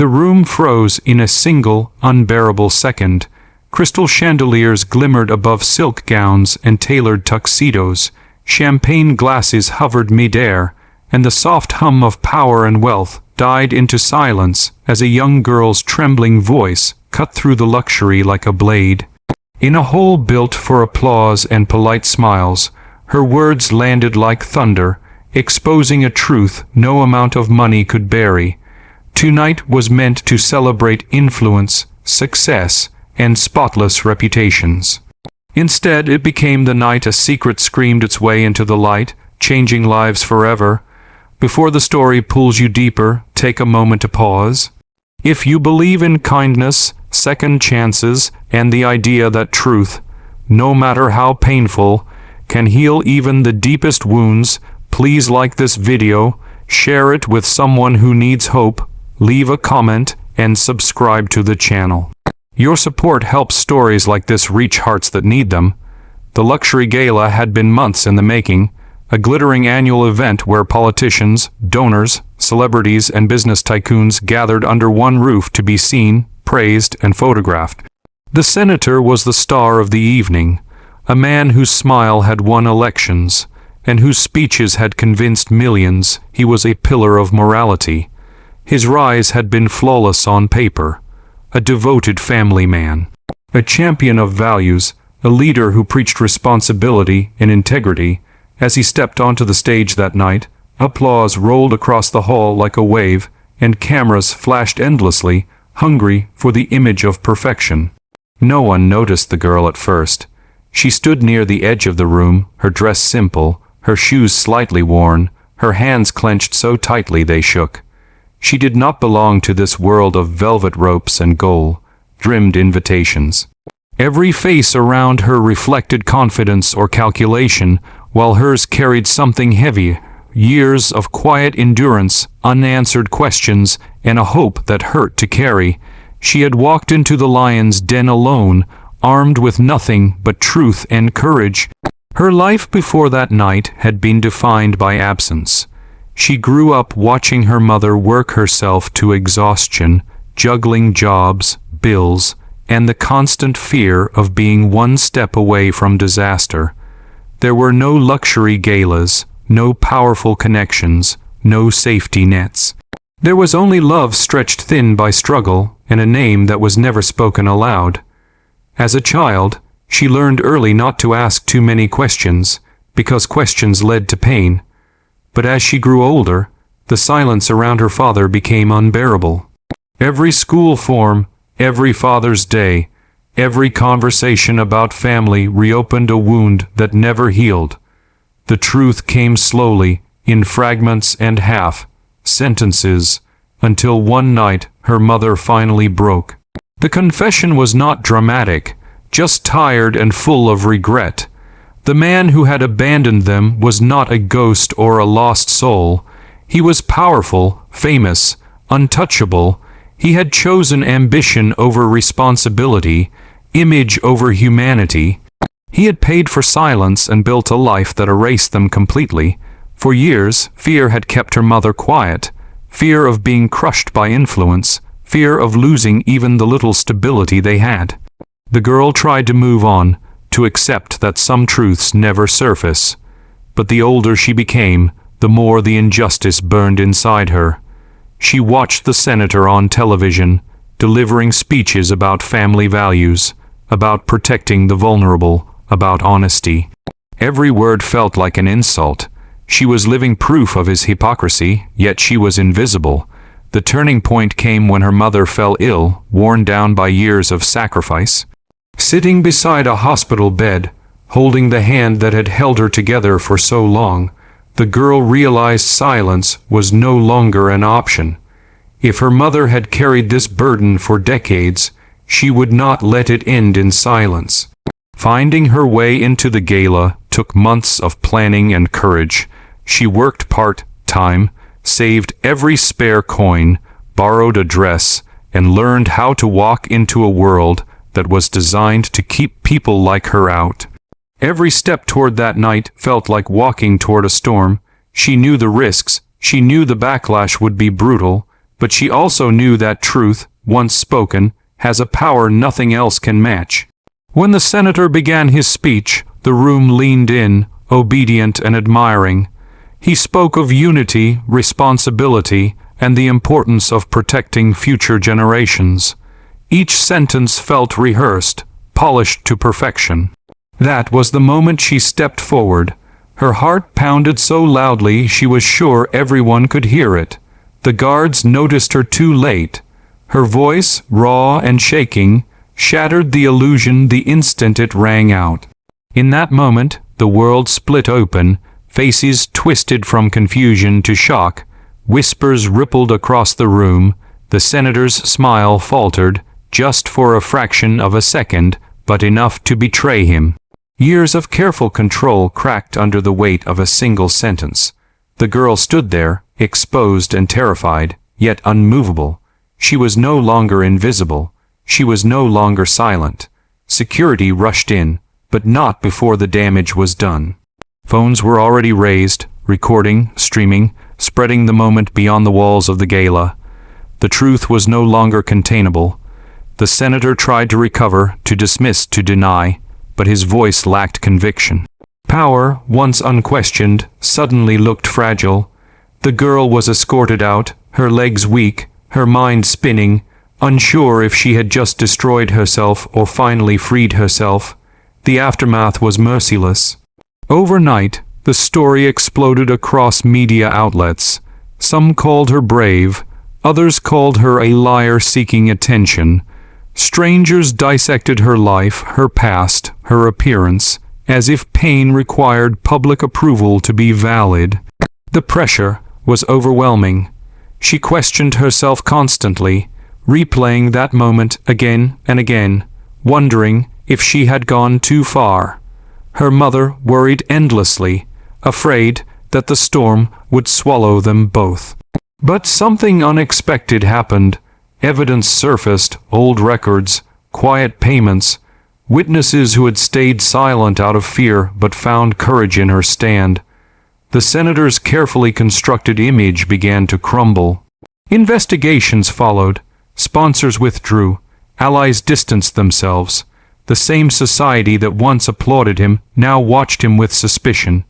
The room froze in a single, unbearable second. Crystal chandeliers glimmered above silk gowns and tailored tuxedos. Champagne glasses hovered mid-air, and the soft hum of power and wealth died into silence as a young girl's trembling voice cut through the luxury like a blade. In a hall built for applause and polite smiles, her words landed like thunder, exposing a truth no amount of money could bury. Tonight was meant to celebrate influence, success, and spotless reputations. Instead, it became the night a secret screamed its way into the light, changing lives forever. Before the story pulls you deeper, take a moment to pause. If you believe in kindness, second chances, and the idea that truth, no matter how painful, can heal even the deepest wounds, please like this video, share it with someone who needs hope, leave a comment, and subscribe to the channel. Your support helps stories like this reach hearts that need them. The Luxury Gala had been months in the making, a glittering annual event where politicians, donors, celebrities, and business tycoons gathered under one roof to be seen, praised, and photographed. The senator was the star of the evening, a man whose smile had won elections, and whose speeches had convinced millions he was a pillar of morality. His rise had been flawless on paper, a devoted family man, a champion of values, a leader who preached responsibility and integrity. As he stepped onto the stage that night, applause rolled across the hall like a wave, and cameras flashed endlessly, hungry for the image of perfection. No one noticed the girl at first. She stood near the edge of the room, her dress simple, her shoes slightly worn, her hands clenched so tightly they shook. She did not belong to this world of velvet ropes and gold-rimmed invitations. Every face around her reflected confidence or calculation, while hers carried something heavy, years of quiet endurance, unanswered questions, and a hope that hurt to carry. She had walked into the lion's den alone, armed with nothing but truth and courage. Her life before that night had been defined by absence. She grew up watching her mother work herself to exhaustion, juggling jobs, bills, and the constant fear of being one step away from disaster. There were no luxury galas, no powerful connections, no safety nets. There was only love stretched thin by struggle, and a name that was never spoken aloud. As a child, she learned early not to ask too many questions, because questions led to pain. But as she grew older, the silence around her father became unbearable. Every school form, every Father's Day, every conversation about family reopened a wound that never healed. The truth came slowly, in fragments and half-sentences, until one night her mother finally broke. The confession was not dramatic, just tired and full of regret. The man who had abandoned them was not a ghost or a lost soul. He was powerful, famous, untouchable. He had chosen ambition over responsibility, image over humanity. He had paid for silence and built a life that erased them completely. For years, fear had kept her mother quiet. Fear of being crushed by influence. Fear of losing even the little stability they had. The girl tried to move on, to accept that some truths never surface. But the older she became, the more the injustice burned inside her. She watched the senator on television, delivering speeches about family values, about protecting the vulnerable, about honesty. Every word felt like an insult. She was living proof of his hypocrisy, yet she was invisible. The turning point came when her mother fell ill, worn down by years of sacrifice. Sitting beside a hospital bed, holding the hand that had held her together for so long, the girl realized silence was no longer an option. If her mother had carried this burden for decades, she would not let it end in silence. Finding her way into the gala took months of planning and courage. She worked part-time, saved every spare coin, borrowed a dress, and learned how to walk into a world that was designed to keep people like her out. Every step toward that night felt like walking toward a storm. She knew the risks, she knew the backlash would be brutal, but she also knew that truth, once spoken, has a power nothing else can match. When the senator began his speech, the room leaned in, obedient and admiring. He spoke of unity, responsibility, and the importance of protecting future generations. Each sentence felt rehearsed, polished to perfection. That was the moment she stepped forward. Her heart pounded so loudly she was sure everyone could hear it. The guards noticed her too late. Her voice, raw and shaking, shattered the illusion the instant it rang out. In that moment, the world split open, faces twisted from confusion to shock, whispers rippled across the room, the senator's smile faltered, just for a fraction of a second, but enough to betray him. Years of careful control cracked under the weight of a single sentence. The girl stood there, exposed and terrified, yet unmovable. She was no longer invisible. She was no longer silent. Security rushed in, but not before the damage was done. Phones were already raised, recording, streaming, spreading the moment beyond the walls of the gala. The truth was no longer containable. The senator tried to recover, to dismiss, to deny, but his voice lacked conviction. Power, once unquestioned, suddenly looked fragile. The girl was escorted out, her legs weak, her mind spinning, unsure if she had just destroyed herself or finally freed herself. The aftermath was merciless. Overnight, the story exploded across media outlets. Some called her brave, others called her a liar seeking attention. Strangers dissected her life, her past, her appearance, as if pain required public approval to be valid. The pressure was overwhelming. She questioned herself constantly, replaying that moment again and again, wondering if she had gone too far. Her mother worried endlessly, afraid that the storm would swallow them both. But something unexpected happened. Evidence surfaced, old records, quiet payments, witnesses who had stayed silent out of fear but found courage in her stand. The senator's carefully constructed image began to crumble. Investigations followed. Sponsors withdrew. Allies distanced themselves. The same society that once applauded him now watched him with suspicion.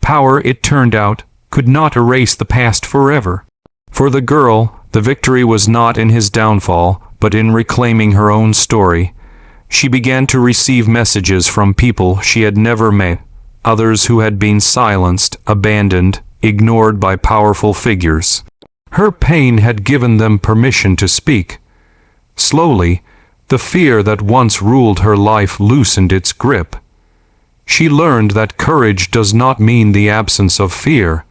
Power, it turned out, could not erase the past forever. For the girl, the victory was not in his downfall, but in reclaiming her own story. She began to receive messages from people she had never met, others who had been silenced, abandoned, ignored by powerful figures. Her pain had given them permission to speak. Slowly, the fear that once ruled her life loosened its grip. She learned that courage does not mean the absence of fear,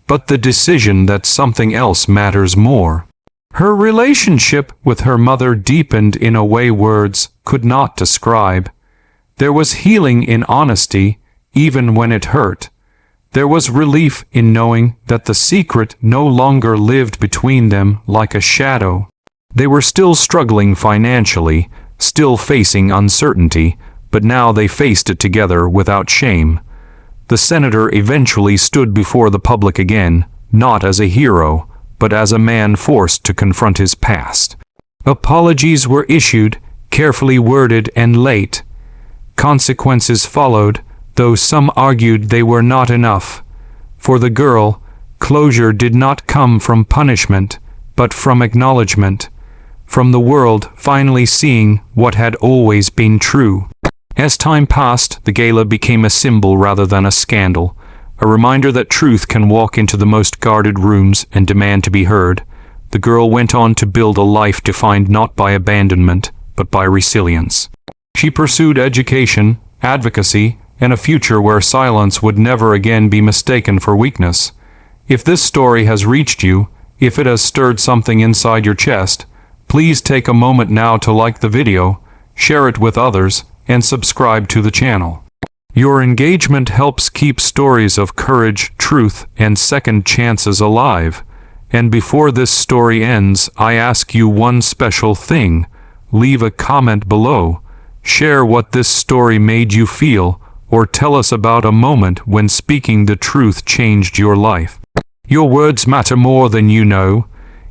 but the decision that something else matters more. Her relationship with her mother deepened in a way words could not describe. There was healing in honesty, even when it hurt. There was relief in knowing that the secret no longer lived between them like a shadow. They were still struggling financially, still facing uncertainty, but now they faced it together without shame. The senator eventually stood before the public again, not as a hero, but as a man forced to confront his past. Apologies were issued, carefully worded and late. Consequences followed, though some argued they were not enough. For the girl, closure did not come from punishment, but from acknowledgement, from the world finally seeing what had always been true. As time passed, the gala became a symbol rather than a scandal, a reminder that truth can walk into the most guarded rooms and demand to be heard. The girl went on to build a life defined not by abandonment, but by resilience. She pursued education, advocacy, and a future where silence would never again be mistaken for weakness. If this story has reached you, if it has stirred something inside your chest, please take a moment now to like the video, share it with others, and subscribe to the channel. Your engagement helps keep stories of courage, truth, and second chances alive. And before this story ends, I ask you one special thing. Leave a comment below. Share what this story made you feel, or tell us about a moment when speaking the truth changed your life. Your words matter more than you know.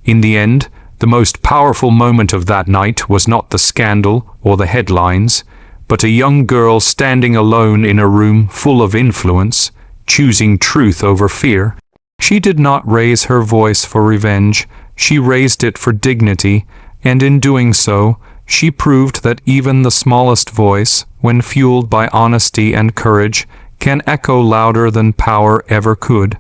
In the end, the most powerful moment of that night was not the scandal or the headlines, but a young girl standing alone in a room full of influence, choosing truth over fear. She did not raise her voice for revenge, she raised it for dignity, and in doing so, she proved that even the smallest voice, when fueled by honesty and courage, can echo louder than power ever could.